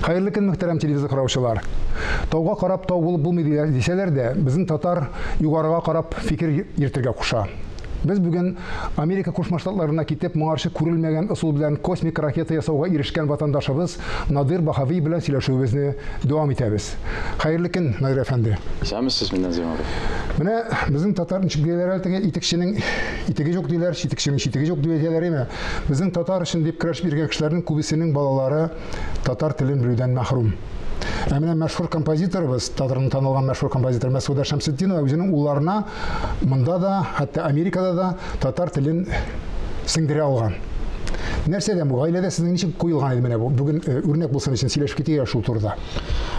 Хайырлы көн, мөхтәрәм телевизор караучылар. Тауга карап тау булып булмый дисәләр дә, безнең татар югарыга карап фикер йөртергә куша. Без бүген Америка Кушма Штатларына китеп, моңарчы күрелмәгән ысул белән космик ракета ясауга ирешкән ватандашыбыз Надир Бахави белән сөйләшүебезне дәвам итәбез. Хайырлы көн, Надир әфәнде. Исәнмесез, миннән Зимабый. Менә безнең татар ничек диләр әле, итекченең итеге юк диләр, итекченең итеге юк диләр име? Безнең татар өчен дип көрәшеп йөргән кешеләрнең күбесенең балалары татар телен белүдән мәхрүм. Әмінә мәшһүр композиторыбыз, татарның танылган мәшһүр композитор Мәсгүдә Шәмсетдинова үзенең улларына монда да, хәтта Америкада да татар телен сеңдерә алган. Нәрсәдән бу? Гаиләдә сезнең ничек куелган иде менә бу? Бүген үрнәк булсын өчен сөйләшеп китәйек шул турыда.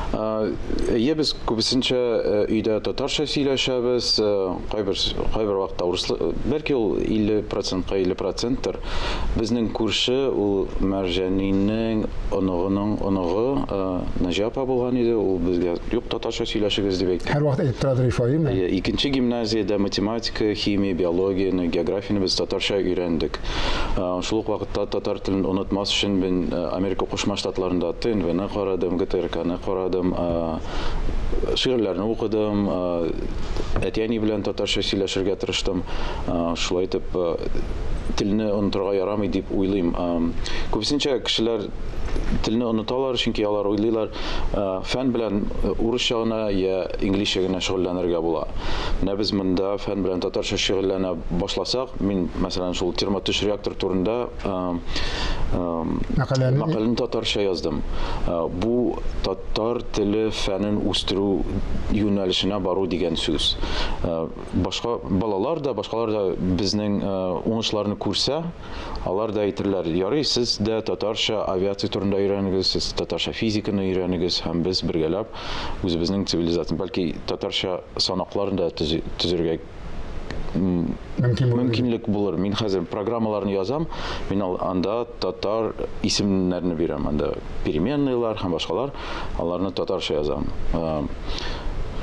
Без күбесенчә өйдә татарча сөйләшәбез, кайбер вакытта урыс, бәлки ул 50%-ка 50%-тыр. Безнең күрше ул Мәрҗәнинең оныгы Наҗапа булган иде, ул безгә юк татарча сөйләшегез дип әйтте. Һәр вакыт әйтеп торады ифадәме? Икенче гимназиядә математика, химия, биологияны, географияны без татарча өйрәндек. Шул ук вакытта татар телен онытмас өчен мин Америка Кушма Штатларында ТНВ-ны карадым, ГТРК-ны карадым, шигырьләрне укыдым, әти-әни белән татарча сөйләшергә тырыштым. Шулай итеп телне онытырга ярамый дип уйлыйм. Күбесенчә кешеләр телне оныталар, чөнки алар уйлыйлар, фән белән урысча гына я инглизчә генә шөгыльләнергә була. Менә без монда фән белән татарча шөгыльләнә башласак, мин мәсәлән шул термотөш реактор турында мәкаләне татарча яздым. Бу татар теле фәнен үстерү юнәлешенә бару дигән сүз. Башка балалар да, башкалар да безнең уңышларны күрсә, алар да әйтерләр, ярый, сез дә татарча авиация турында өйрәнегез, сез татарча физиканы өйрәнегез, һәм без бергәләп үзебезнең цивилизацияны, бәлки татарча санакларын да төзергә мөмкинлек булыр. Мин хәзер программаларны язам, мин анда татар исемнәрне бирәм, анда переменныйлар һәм башкалар, аларны татарча язам.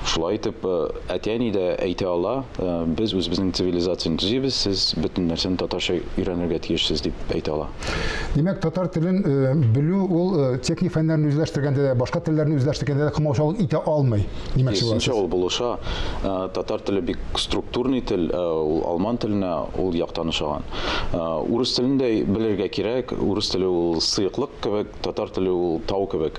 Шулай итеп, әти-әни дә әйтә ала, без үзебезнең цивилизацияны төзибез, сез бөтен нәрсәне татарча өйрәнергә тиешсез дип әйтә ала. Димәк, татар телен белү ул техник фәннәрне үзләштергәндә дә, башка телләрне үзләштергәндә дә комачаулык итә алмый. Димәкче буласыз. Ул булыша. Татар теле бик структурный тел, ул алман теленә ул яктан ошаган. Урыс телен дә белергә кирәк. Урыс теле ул сыйыклык кебек, татар теле ул тау кебек.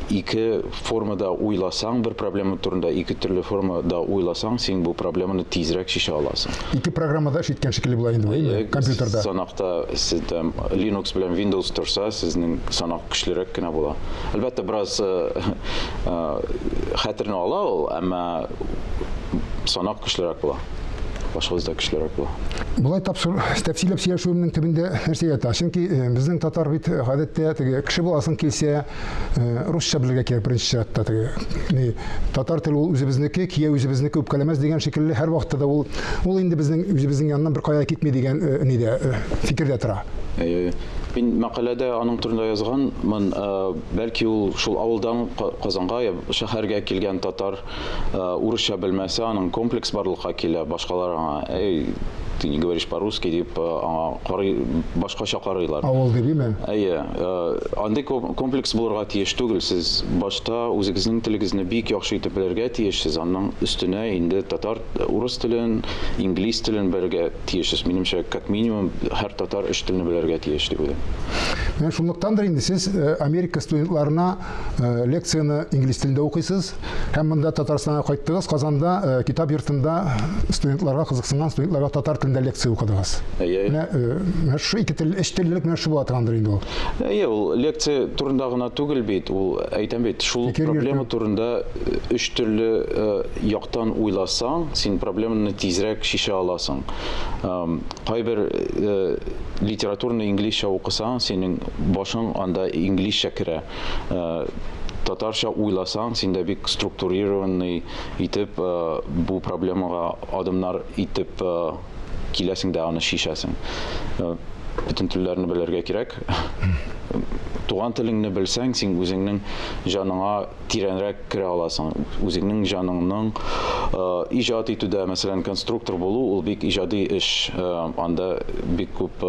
Ике формада уйласаң бер проблема турында, ике төрле формада уйласаң, син бу проблеманы тизрәк шиша аласың. Ике программада шиткән шикелле була инде, компьютерда. Санакта сездә Linux белән Windows торса, сезнең санак көчлерәк кенә була. Әлбәттә, бераз хәтерне ала ул, әмма санак көчлерәк була. Башкаларда көчлерәк була. Булай тәфсилләп сөйләшүемнең төбендә нәрсә ята? Чөнки безнең татар бит гадәттә теге кеше буласың килсә, русча белергә кирәк беренче чиратта теге. Татар теле ул үзебезнеке, кия үзебезнеке үпкәләмәс дигән шикелле һәр вакытта да ул инде безнең үзебезнең яннан бер кая китми дигән нидә фикердә тора. Мин мәкаләдә аның турында язган, бәлки ул шул авылдан Казанга, шәһәргә килгән татар урысча белмәсә, аның комплекс барлыкка килә, башкалар аңа, ты не говоришь по-русски дип башкача карыйлар. Авыл дибеме? Андый комплекс булырга тиеш түгел. Сез башта үзегезнең телегезне бик яхшы итеп белергә тиешсез. Аннан өстенә инде татар, урыс телен, инглиз телен белергә тиешсез. Минемчә, как минимум һәр татар өч телне белергә тиеш дип уйлыйм. Менә шунлыктандыр инде сез Америка студентларына лекцияны инглиз телендә укыйсыз, һәм монда Татарстанга кайттыгыз, Казанда китап йортында студентларга кызыксынган студентларга татар телендә лекция укыдыгыз. Менә шу ике тел, өч теллек менә шу була торгандыр инде ул. Ул лекция турында гына түгел бит, ул әйтәм бит, шул проблема турында өч төрле яктан уйласаң, син проблеманы тизрәк шиша аласың. Кайбер литературны инглизчә укысаң, синең башың анда инглизчә керә. Татарча уйласаң, синдә бик структурированный итеп бу проблемага адымнар итеп киләсең дә аны шишәсең. Бөтен телләрне белергә кирәк. Туган телеңне белсәң, син үзеңнең җаныңа тирәнрәк керә аласың. Үзеңнең җаныңның иҗат итүдә, мәсәлән, конструктор булу, ул бик иҗади эш. Анда бик күп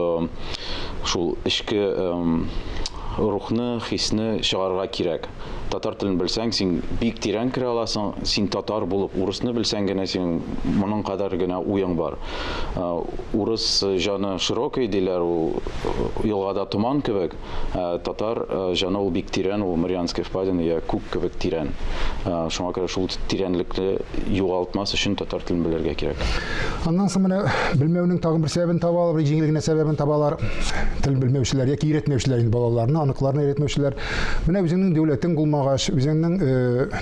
шул эчке рухны, хисне чыгарга кирәк. Татар телен белсәң, син бик тирән керә аласың, син татар булып, урысны белсәң генә син моның кадәр генә уяң бар. Урыс җаны широкий диләр, ул елгада туман кебек. Татар җаны ул бик тирән, ул Марианская впадина, я күк кебек тирән. Шуңа күрә шул тирәнлекне югалтмас өчен татар телен белергә кирәк. Аннан соң менә белмәүнең тагын бер сәбәбен табалар, бер җиңел генә сәбәбен табалар. Телен белмәүчеләр яки өйрәтмәүчеләр инде балаларны, аныкларны өйрәтмәүчеләр. Менә үзеңнең дәүләтең булмагач, үзеңнең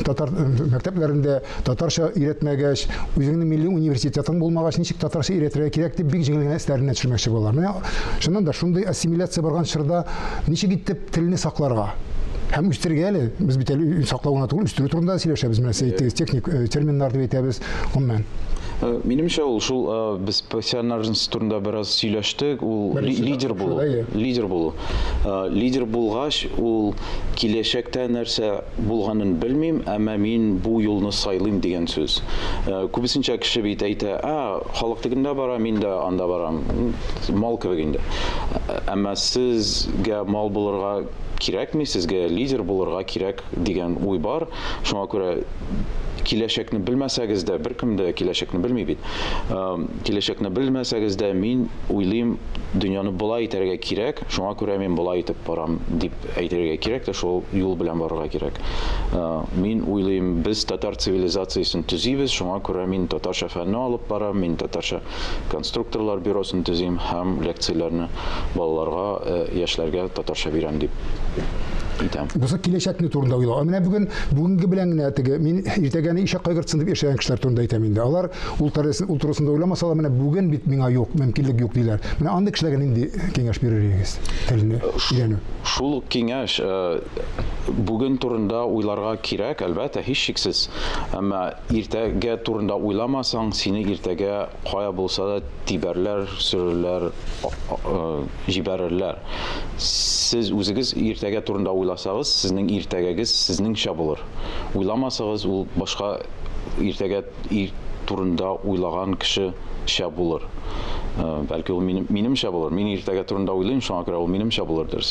татар мәктәпләрендә татарча өйрәтмәгәч, үзеңнең милли университетың булмагач, ничек татарча өйрәтергә кирәк дип бик җиңел генә эсләренә төшермәкче булалар. Менә шуннан да шундый ассимиляция барган чорда ничек итеп телне сакларга? Һәм үстергә әле, без бит әле саклауына түгел, үстерү турында сөйләшәбез, менә әйтегез, техник терминнар дип әйтәбез, гомумән. Минемчә ул шул без пассионарность турында бераз сөйләштек, ул лидер булу. Лидер булгач, ул киләчәктә нәрсә булганын белмим, әмма мин бу юлны сайлыйм дигән сүз. Күбесенчә кеше бит әйтә, халык тегендә бара, мин дә анда барам. Мал кебек инде. Әмма сезгә мал булырга кирәкми, сезгә лидер булырга кирәк дигән уй бар. Шуңа күрә киләчәкне белмәсәгез дә, беркем дә киләчәкне белми бит. Киләчәкне белмәсәгез дә, мин уйлыйм, дөньяны болай итәргә кирәк, шуңа күрә мин болай итеп барам дип әйтергә кирәк, тә шул юл белән барырга кирәк. Мин уйлыйм, без татар цивилизациясын төзибез, шуңа күрә мин татарча фәнне алып барам, мин татарча конструкторлар бюросын төзим һәм лекцияләрне балаларга, яшьләргә татарча бирәм дип әйтәм. Бусы киләчәкне турында уйлау. Менә бүгенге белән генә теге мин иртәгәне ишәк кайгыртсын дип яшәгән кешеләр турында әйтәм инде. Алар ул турысында уйламасалар, менә бүген бит миңа юк, мөмкинлек юк диләр. Менә андый кешеләргә нинди киңәш бирергез? Телне өйрәнү. Шул киңәш бүген турында уйларга кирәк, әлбәттә, һич шиксез. Әмма иртәгә турында уйламасаң, сине иртәгә кая булса да тибәрләр, сөрерләр, җибәрерләр. Сез үзегез иртәгә турында уйласагыз, сезнең иртәгәгез сезнеңчә булыр. Уйламасагыз, ул башка иртәгә турында уйлаган кешечә булыр. Бәлки ул минемчә булыр. Мин иртәгә турында уйлыйм, шуңа күрә ул минемчә булырдыр.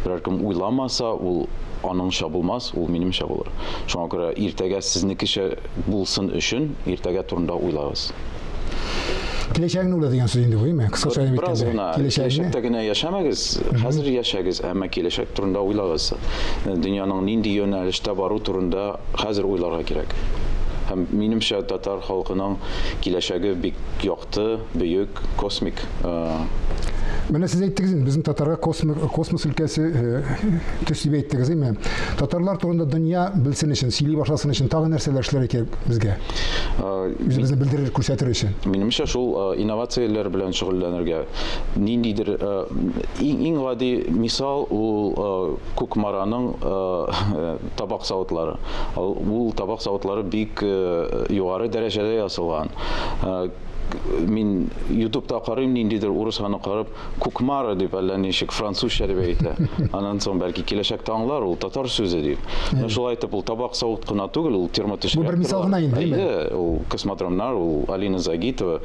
Берәр кем уйламаса, ул аныңча булмас, ул минемчә булыр. Шуңа күрә иртәгә сезнекечә булсын өчен иртәгә турында уйлагыз. Киләчәкне уйла дигән сүз инде бу, әйме? Кыскача әйткәндә, киләчәктә генә яшәмәгез, хәзер яшәгез, әмма киләчәк турында уйлагыз. Дөньяның нинди юнәлештә бару турында хәзер уйларга кирәк. Һәм минемчә татар халкының киләчәге бик якты, бөек, космик. Менә сез әйттегез инде, безнең татарга космос өлкәсе төс дип әйттегез, әйме? Татарлар турында дөнья белсен өчен, сөйли башласын өчен тагы нәрсәләр эшләргә кирәк безгә? Үзебезне белдерер, күрсәтер өчен. Минемчә шул инновацияләр белән шөгыльләнергә. Ниндидер иң гади мисал ул Кукмараның табак савытлары. Ул табак савытлары бик югары дәрәҗәдә ясалган. Мин YouTube'да карыйм, ниндидер урысханы карап, Кукмара дип әллә ничек французча дип әйтә. Аннан соң бәлки киләчәктә аңлар, ул татар сүзе дип. Шулай итеп, ул табак савыт кына түгел, ул термотешкә. Бу бер мисал гына инде. Ул космодромнар, ул Алина Загитова.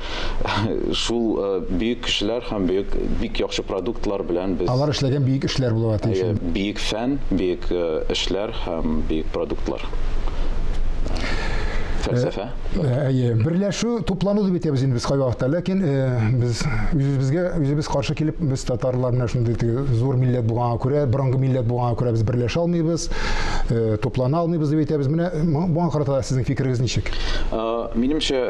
Шул бөек кешеләр һәм бик яхшы продуктлар белән без. Алар эшләгән бөек эшләр була дигән. Бөек фән, бөек эшләр һәм бөек продуктлар. Фәлсәфә. Берләшү, туплану дип әйтәбез инде без кайвакытта, ләкин без үзебез каршы килеп, без татарларны шундый зур милләт булганга күрә, борынгы милләт булганга күрә без берләшә алмыйбыз, туплана алмыйбыз дип әйтәбез. Менә буга карата сезнең фикерегез ничек? Минемчә,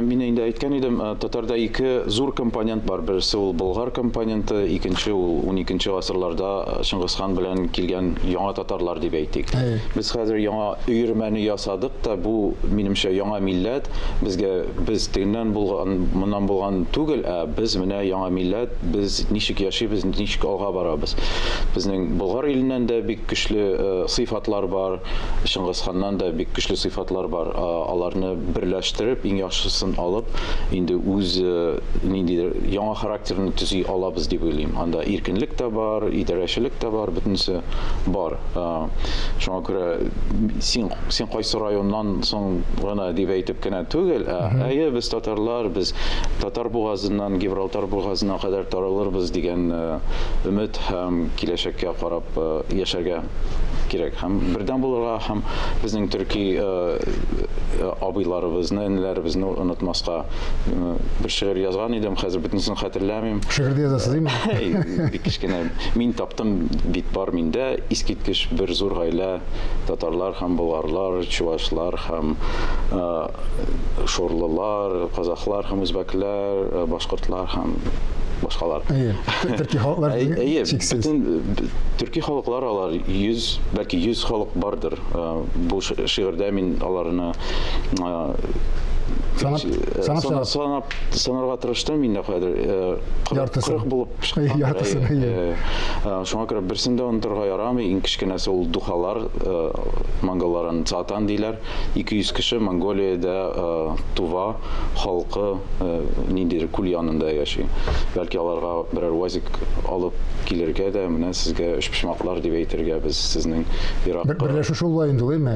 мин инде әйткән идем, татарда ике зур компонент бар. Берсе ул болгар компоненты, икенче ул 12нче гасырларда Чингисхан белән килгән яңа татарлар дип әйтик. Без хәзер яңа өйрәмәне ясадык та, бу минемчә яңа милләт, без тегеннән булган, моннан булган түгел, без менә яңа милләт, біз ничек яшибез, ничек алга барабыз. Безнең болгар иленнән дә бик көчле сыйфатлар бар, Чингисханнан да бик көчле сыйфатлар бар. Аларны берләштереп берләштереп, иң яхшысын алып, инде үз ниндидер яңа характерны төзи алабыз дип уйлыйм. Анда иркенлек тә бар, идарәчелек тә бар, бөтенесе бар. Шуңа күрә син кайсы районнан соң гына дип әйтеп кенә түгел, әйе, без татарлар, без Татар бугазыннан Гибралтар бугазына кадәр таралырбыз дигән өмет һәм киләчәккә карап яшәргә кирәк. Һәм бердәм булырга һәм безнең төрки абыйларыбызны, энеләребезне онытмаска бер шигырь язган идем, хәзер бөтенесен хәтерләмим. Шигырьдә язасыз инде? Бик кечкенә. Мин таптым бит бар миндә искиткеч бер зур гаилә татарлар һәм болгарлар, чуашлар һәм шорлылар, казаклар һәм үзбәкләр, башкортлар һәм башкалар. Төрки халыклар чиксез. Төрки халыклар алар 100, бәлки 100 халык бардыр. Бу шигырьдә мин аларны санарга тырыштым, мин дә хәзер 40 булып чыккан. Шуңа күрә берсен дә онытырга ярамый. Иң кечкенәсе ул духалар, монголларын Цатан диләр. 200 кеше Монголиядә Тува халкы ниндидер күл янында яши. Бәлки аларга берәр вазик алып килергә дә, менә сезгә өчпочмаклар дип әйтергә без сезнең еракка. Берләшү шул була инде, әйме?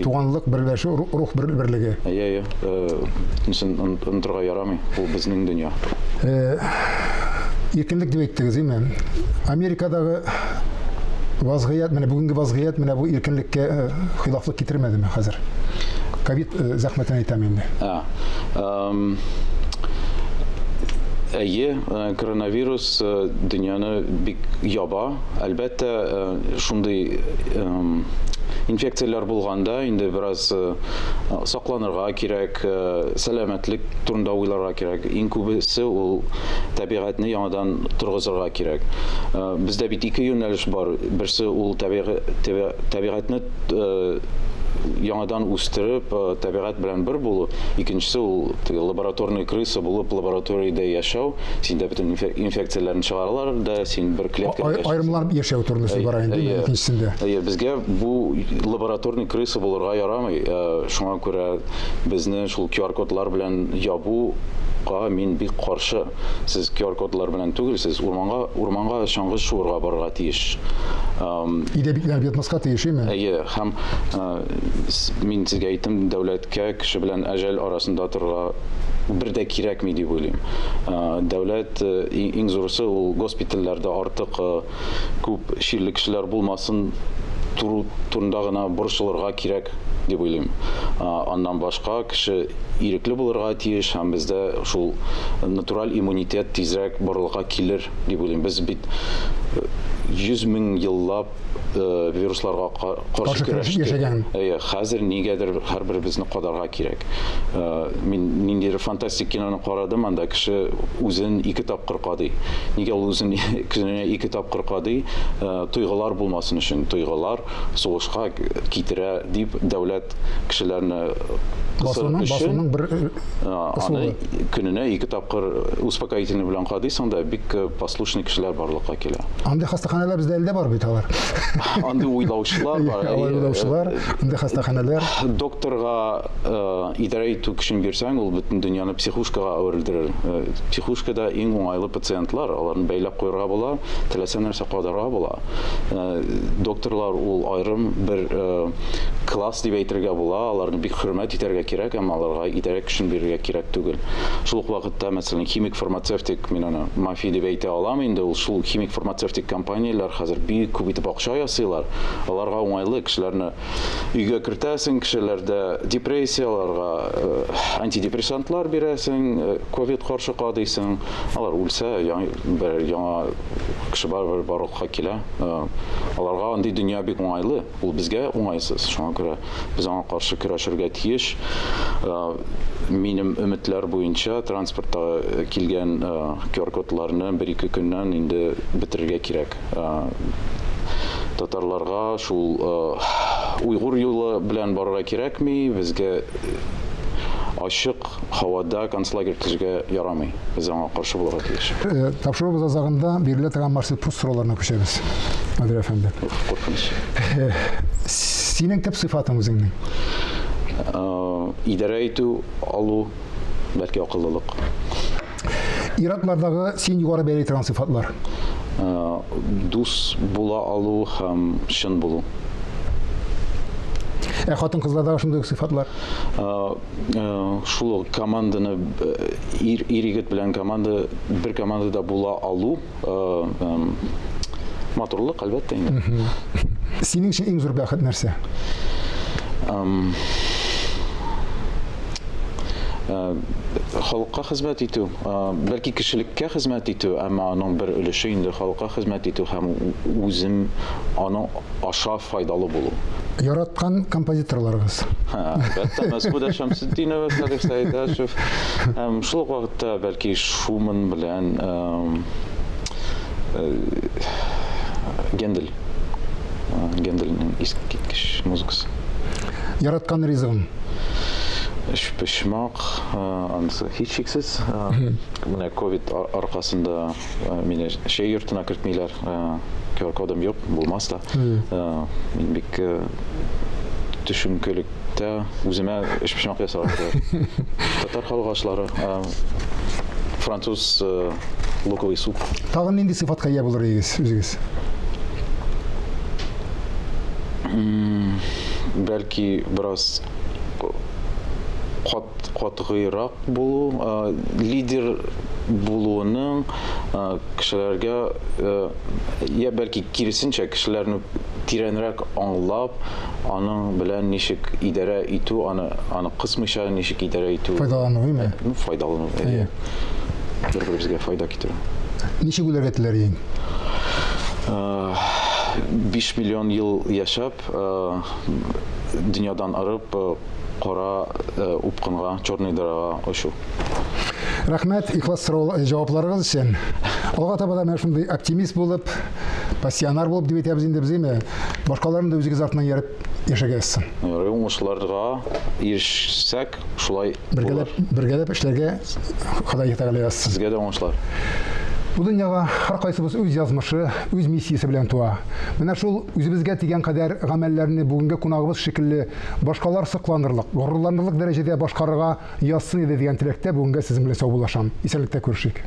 Туганлык, берләшү, рух берлеге. Нисен онытырга ярамый. Ул безнең дөнья. Иркенлек дип әйттегез, әйме? Америкадагы вазгыять, менә бүгенге вазгыять, менә бу иркенлеккә хилафлык китермәдеме хәзер? Ковид зәхмәтен әйтәм инде. Әйе, коронавирус дөньяны бик яба. Әлбәттә, шундый инфекциялар булганда инде бераз сакланырга кирәк, сәламәтлек турында уйларга кирәк. Иң күбесе ул табигатьне яңадан торгызырга кирәк. Бездә бит ике юнәлеш бар. Берсе ул табигатьне яңадан үстереп, табигать белән бер булу. Икенчесе ул лабораторный крыса булып, лабораториядә яшәү. Синдә бөтен инфекцияләрне чыгаралар да, син бер клеткада яшәү. Аерымлар яшәү турында бар инде икенчесендә. Безгә бу лабораторный крыса булырга ярамый. Шуңа күрә безне шул QR-кодлар белән ябуга мин бик каршы. Сез QR-кодлар белән түгел, сез урманга чаңгы шуырга барырга тиеш. Идә битмаска тиешме? Әйе, һәм мин сезгә әйттем, дәүләткә кеше белән әҗәл арасында торырга бер дә кирәкми дип уйлыйм. Дәүләт иң зурысы ул госпитальләрдә артык күп ширле кешеләр булмасын турында гына борчылырга кирәк дип уйлыйм. Аннан башка кеше ирекле булырга тиеш һәм бездә шул натураль иммунитет тизрәк барлыкка килер дип уйлыйм. Без бит 100 мең еллап вирусларга каршы көрәштек. Хәзер нигәдер һәрберебезне кадарга кирәк. Мин ниндидер фантастик киноны карадым, анда кеше үзен 2 тапкыр кадый. Нигә ул үзен кешенә 2 тапкыр кадый? Туйгылар булмасын өчен. Туйгылар сугышка китерә дип дәүләт кешеләрне басуның бер аны көненә 2 тапкыр успокоительный белән кадыйсың да, бик послушный кешеләр барлыкка килә. Андый хастаханалар бездә әлдә бар бит алар. Андый уйлаучылар бар. Уйлаучылар, андый хастаханалар. Докторга идарә итү көчен бирсәң, ул бөтен дөньяны психушкага әверелдерер. Психушкада иң уңайлы пациентлар, аларны бәйләп куярга була, теләсә нәрсә кадарга була. Докторлар ул айрым бер класс дип әйтергә була, аларны бик хөрмәт итәргә кирәк, әмма аларга идарә көчен бирергә кирәк түгел. Шул ук вакытта, мәсәлән, химик фармацевтик, мин аны мафия дип әйтә алам инде, ул шул химик фармацевтик компанияләр хәзер бик күп итеп акча ясыйлар. Аларга уңайлы, кешеләрне өйгә кертәсең, кешеләрдә депрессияларга антидепрессантлар бирәсең, ковид каршы кадыйсың, алар үлсә, бер яңа кеше барлыкка килә. Аларга андый дөнья бик уңайлы, ул безгә уңайсыз. Шуңа күрә без аңа каршы көрәшергә тиеш. Минем өметләр буенча транспортта килгән QR-кодларны 1-2 көннән инде бетерергә кирәк. Татарларга шул уйгыр юлы белән барырга кирәкми, безгә ачык һавада концлагерь төзергә ярамый. Без аңа каршы булырга тиеш. Тапшыру азагында бирелә торган маршрут сорауларына күчәбез. Наdir әфәнде. Куркыныч. Синең төп сыйфатың үзеңнең? идарә итү, алу, бәлки акыллылык. Ираклардагы син югары бәяләй торган сыйфатлар. Дус була алу һәм чын булу. Хатын-кызлардагы шундый ук сыйфатлар. Шул команданы ир егет белән бер командада була алу, матурлык әлбәттә инде. Синең өчен иң зур бәхет нәрсә? Халыкка хезмәт итү, бәлки кешелеккә хезмәт итү, әмма аның бер өлеше инде халыкка хезмәт итү һәм үзем аның аша файдалы булу. Яраткан композиторларыгыз. Әлбәттә, Мәсгудә Шәмсетдинова, Салих Сәйдәшев, шул ук вакытта бәлки Шуман белән Генделнең искиткеч музыкасы. Яраткан ризыгым. Пешмак, анысы һичшиксез. Менә ковид аркасында мине шәй йортына кертмиләр. QR-кодым юк, булмас та. Мин бик төшенкелектә үземә пешмак ясарга. Татар халык ашлары, француз луковый суп. Тагын нинди сыйфатка ия булыр идегез үзегез? Бәлки бераз катгыйрак булу, лидер булуның кешеләргә, я бәлки киресенчә кешеләрне тирәнрәк аңлап, аның белән ничек идарә итү, аны кысмыйча ничек идарә итү. Файдалану, әйме? Файдалану, бер-беребезгә файда китерү. Ничек үләргә теләр 5 миллион ел яшәп, дөньядан арып, кара упкынга, черный дырага ошу. Рәхмәт, ихлас җавапларыгыз өчен. Алга таба да менә шундый оптимист булып, пассионар булып дип әйтәбез инде безме? Башкаларны да үзегез артыннан ярып яшәгәсез. Уңышларга ирешсәк, шулай булыр. Бергәләп эшләргә Ходай тәгалә язсын. Сезгә дә уңышлар. Бу дөньяга һәркайсыбыз үз язмышы, үз миссиясе белән туа. Менә шул үзебезгә тигән кадәр гамәлләрне бүгенге кунагыбыз шикелле башкалар сокланырлык, горурланырлык дәрәҗәдә башкарырга язсын иде дигән теләктә бүгенгә сезнең белән саубуллашам. Исәнлектә күрешик.